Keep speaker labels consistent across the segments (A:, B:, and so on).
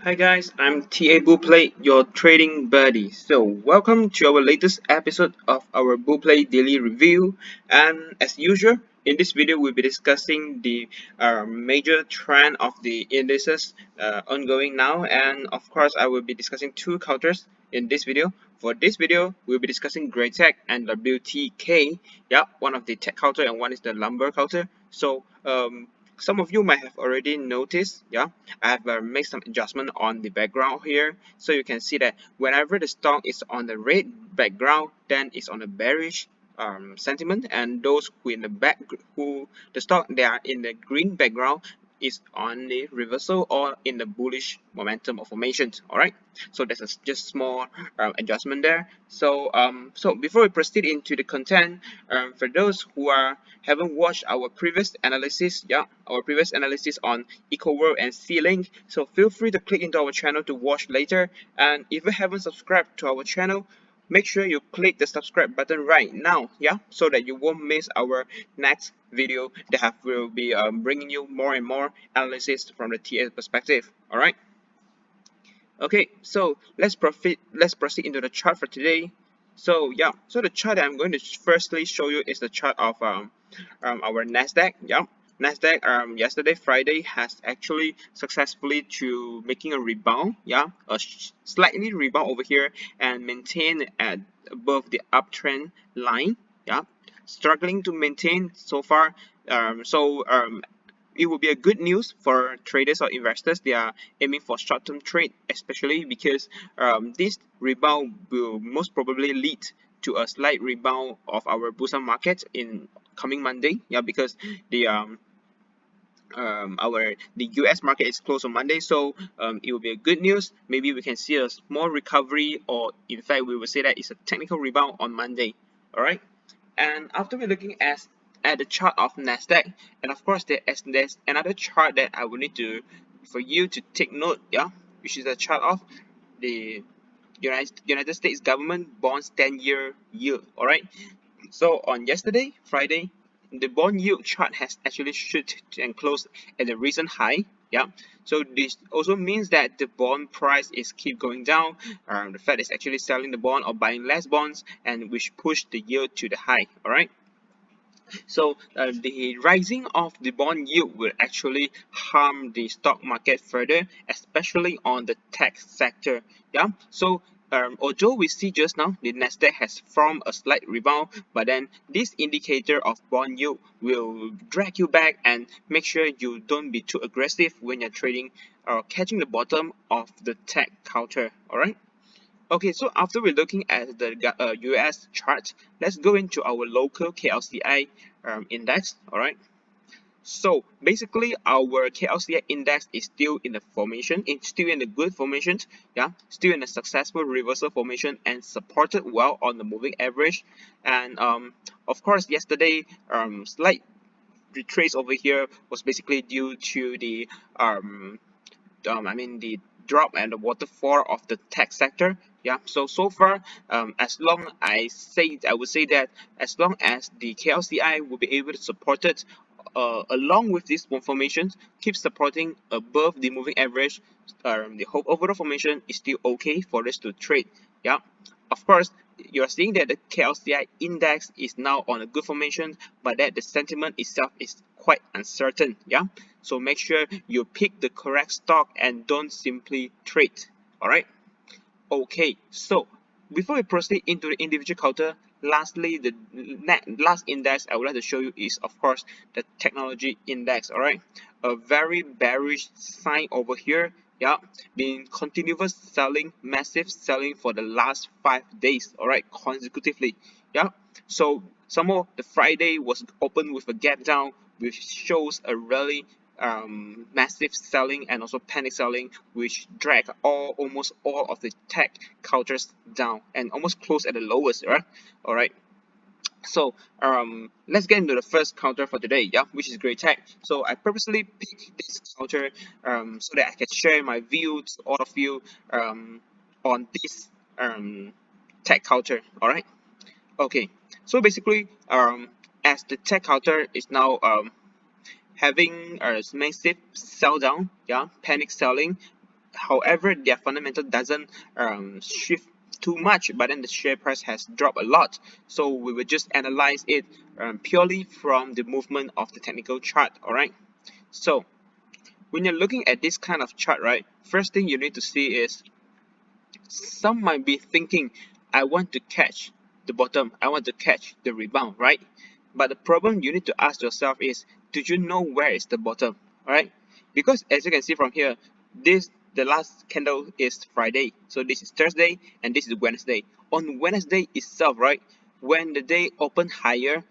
A: Hi guys, I'm TA Bullplay, your trading buddy. So welcome to our latest episode of our Bullplay daily review. And as usual, in this video we'll be discussing the major trend of the indices ongoing now. And of course, I will be discussing two counters in this video. For this video, we'll be discussing GREATEC and WTK. Yeah, one of the tech counter and one is the lumber counter. So some of you might have already noticed, yeah, I have made some adjustment on the background here, so you can see that whenever the stock is on the red background, then it's on a bearish sentiment, and those who in the back who the stock they are in the green background is on the reversal or in the bullish momentum of formations. All right, so that's a just small adjustment there. So before we proceed into the content, for those who haven't watched our previous analysis, yeah, our previous analysis on EcoWorld and C-Link, so feel free to click into our channel to watch later. And if you haven't subscribed to our channel, make sure you click the subscribe button right now, yeah, so that you won't miss our next video that will be bringing you more and more analysis from the TA perspective. All right. Okay, so let's proceed into the chart for today. So yeah, so the chart that I'm going to firstly show you is the chart of our Nasdaq. Yeah, Nasdaq yesterday Friday has actually successfully to making a rebound. Yeah, a slightly rebound over here and maintain at above the uptrend line. Yeah, struggling to maintain so far. It will be a good news for traders or investors. They are aiming for short-term trade, especially because this rebound will most probably lead to a slight rebound of our Busan market in coming Monday. Yeah, because the US market is closed on Monday, so it will be a good news. Maybe we can see a small recovery, or in fact, we will say that it's a technical rebound on Monday. All right. And after we're looking at the chart of Nasdaq, and of course there's another chart that I will need to for you to take note, yeah, which is a chart of the United States government bonds 10-year yield. All right. So on yesterday, Friday, the bond yield chart has actually shoot and closed at the recent high. Yeah. So this also means that the bond price is keep going down. The Fed is actually selling the bond or buying less bonds, and which push the yield to the high. All right. So the rising of the bond yield will actually harm the stock market further, especially on the tech sector. Yeah. So although we see just now the Nasdaq has formed a slight rebound, but then this indicator of bond yield will drag you back and make sure you don't be too aggressive when you're trading or catching the bottom of the tech counter. All right. Okay, so after we're looking at the US chart, let's go into our local KLCI index. All right. So basically, our KLCI index is still in the formation, it's still in the good formation, yeah, still in a successful reversal formation and supported well on the moving average. And of course, yesterday, slight retrace over here was basically due to the the drop and the waterfall of the tech sector. Yeah, so far, as long I would say that as long as the KLCI will be able to support it, along with this formation, keep supporting above the moving average, the whole overall formation is still okay for us to trade. Yeah, of course, you're seeing that the KLCI index is now on a good formation, but that the sentiment itself is quite uncertain. Yeah, so make sure you pick the correct stock and don't simply trade. All right. Okay, so before we proceed into the individual counter, lastly, the last index I would like to show you is, of course, the technology index. All right, a very bearish sign over here. Yeah, been continuous selling, massive selling for the last 5 days. All right, consecutively. Yeah, so some more the Friday was open with a gap down, which shows a really massive selling and also panic selling, which drag almost all of the tech counters down and almost close at the lowest. Right. All right. So let's get into the first counter for today, yeah, which is GREATEC. So I purposely picked this counter so that I can share my view to all of you on this tech counter. All right. Okay. So basically, as the tech counter is now having a massive sell down, yeah, panic selling, however, their fundamental doesn't shift too much, but then the share price has dropped a lot. So we will just analyze it purely from the movement of the technical chart. All right. So when you're looking at this kind of chart, right, first thing you need to see is some might be thinking, I want to catch the bottom, I want to catch the rebound, right? But the problem you need to ask yourself is, do you know where is the bottom, right? Because as you can see from here, the last candle is Friday, so this is Thursday and this is Wednesday. On Wednesday itself, right, when the day opened higher,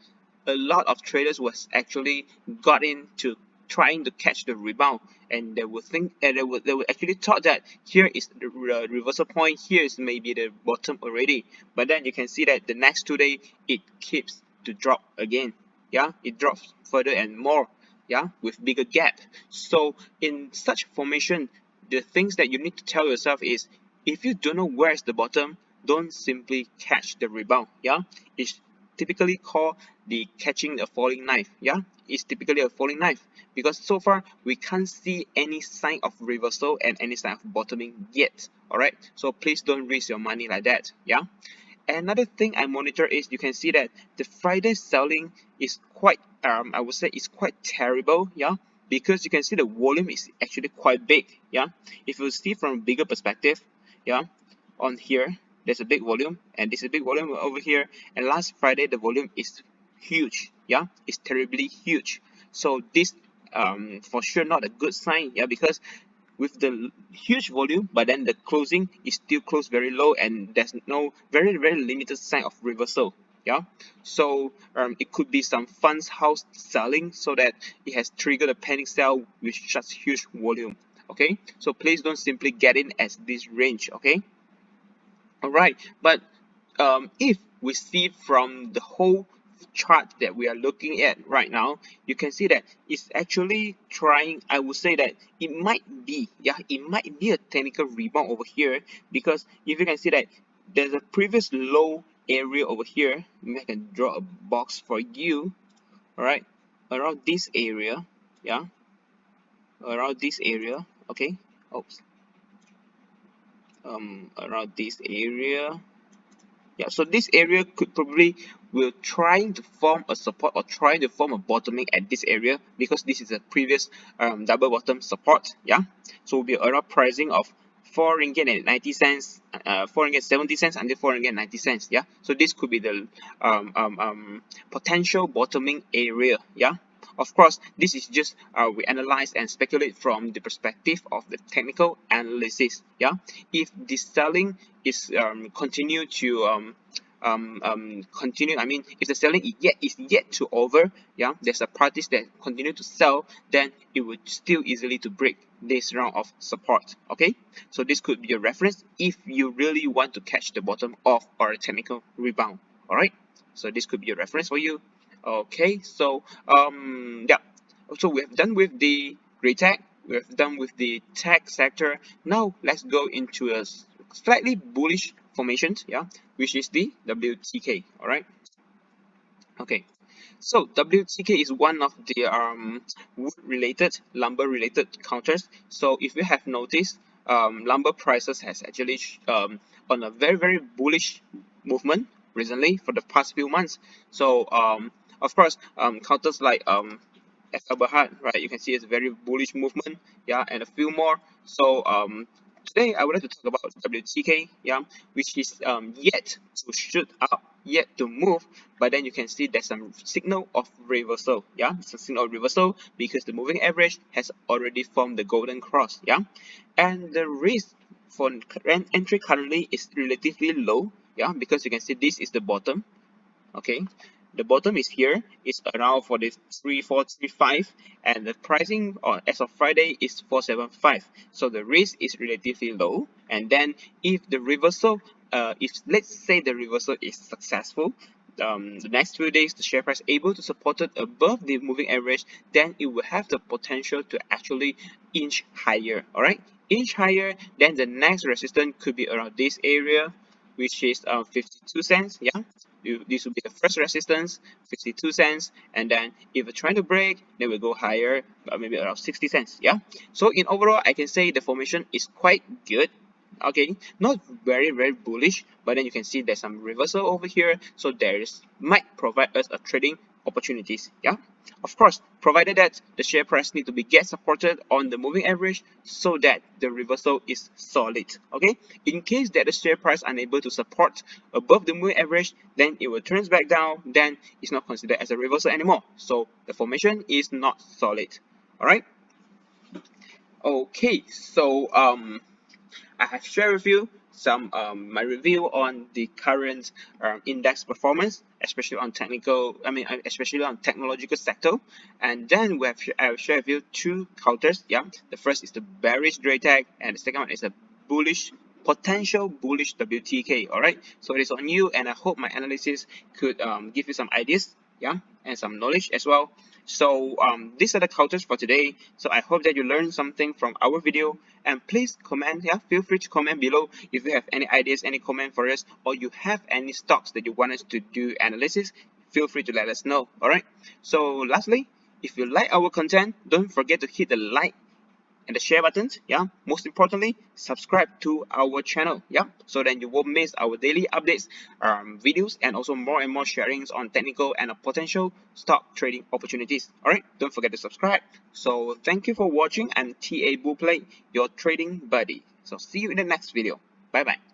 A: a lot of traders was actually got into trying to catch the rebound, and they would think, and they would actually thought that here is the reversal point, here is maybe the bottom already. But then you can see that the next 2 days it keeps to drop again. Yeah, it drops further and more, yeah, with bigger gap. So in such formation, the things that you need to tell yourself is, if you don't know where is the bottom, don't simply catch the rebound. Yeah, it's typically called the catching a falling knife. Yeah, it's typically a falling knife, because so far we can't see any sign of reversal and any sign of bottoming yet. All right, so please don't risk your money like that. Yeah. Another thing I monitor is, you can see that the Friday selling is quite I would say it's quite terrible. Yeah, because you can see the volume is actually quite big. Yeah, if you see from a bigger perspective, yeah, on here there's a big volume and there's a big volume over here, and last Friday the volume is huge. Yeah, it's terribly huge. So this for sure not a good sign. Yeah, because with the huge volume, but then the closing is still closed very low, and there's no very limited sign of reversal. Yeah, so it could be some funds house selling, so that it has triggered a panic sell with such huge volume. Okay, so please don't simply get in as this range. Okay, all right, but if we see from the whole chart that we are looking at right now, you can see that it's actually trying, I would say that it might be, yeah, it might be a technical rebound over here, because if you can see that there's a previous low area over here. Maybe I can draw a box for you. All right, around this area. Yeah, around this area. Okay, oops, around this area. Yeah, so this area could probably will trying to form a support or trying to form a bottoming at this area, because this is a previous double bottom support. Yeah, so will be around pricing of 4 ringgit and 90 cents, 4 ringgit 70 cents until 4 ringgit 90 cents. Yeah, so this could be the potential bottoming area. Yeah, of course, this is just we analyze and speculate from the perspective of the technical analysis. Yeah, if the selling is continue to continue, I mean, if the selling is yet to over, yeah, there's a parties that continue to sell, then it would still easily to break this round of support. Okay, so this could be a reference if you really want to catch the bottom of or a technical rebound. All right, so this could be a reference for you. Okay, so yeah, so we have done with the GREATEC, we have done with the tech sector. Now let's go into a slightly bullish formations, yeah, which is the WTK. All right, okay, so WTK is one of the wood related, lumber related counters. So if you have noticed, lumber prices has actually on a very bullish movement recently for the past few months. So of course, counters like Berhad, right? You can see it's a very bullish movement, yeah, and a few more. So today I would like to talk about WTK, yeah, which is yet to shoot up, yet to move, but then you can see there's some signal of reversal. Yeah, it's a signal of reversal because the moving average has already formed the golden cross. Yeah, and the risk for entry currently is relatively low. Yeah, because you can see this is the bottom. Okay, the bottom is here, it's around for this 3435, and the pricing as of Friday is 475. So the risk is relatively low. And then if the reversal, if let's say the reversal is successful, the next few days the share price able to support it above the moving average, then it will have the potential to actually inch higher. All right, inch higher, then the next resistance could be around this area, which is 52 cents. Yeah, this will be the first resistance, 52 cents, and then if we're trying to break, then we'll go higher, maybe around 60 cents. Yeah. So in overall, I can say the formation is quite good. Okay, not very bullish, but then you can see there's some reversal over here, so might provide us a trading opportunities. Yeah, of course, provided that the share price need to be get supported on the moving average so that the reversal is solid. Okay, in case that the share price unable to support above the moving average, then it will turn back down, then it's not considered as a reversal anymore, so the formation is not solid. All right. Okay, so I have shared with you some my review on the current index performance, especially on especially on technological sector. And then I will share with you two counters. Yeah, the first is the bearish GREATEC, and the second one is a potential bullish WTK. All right, so it is on you, and I hope my analysis could give you some ideas. Yeah, and some knowledge as well. So these are the counters for today. So I hope that you learned something from our video, and please comment. Yeah, feel free to comment below if you have any ideas, any comment for us, or you have any stocks that you want us to do analysis. Feel free to let us know. All right. So lastly, if you like our content, don't forget to hit the like and the share buttons. Yeah, most importantly, subscribe to our channel. Yeah, so then you won't miss our daily updates, videos, and also more and more sharings on technical and potential stock trading opportunities. All right, don't forget to subscribe. So thank you for watching. I'm TA Bullplay, your trading buddy. So see you in the next video. Bye bye.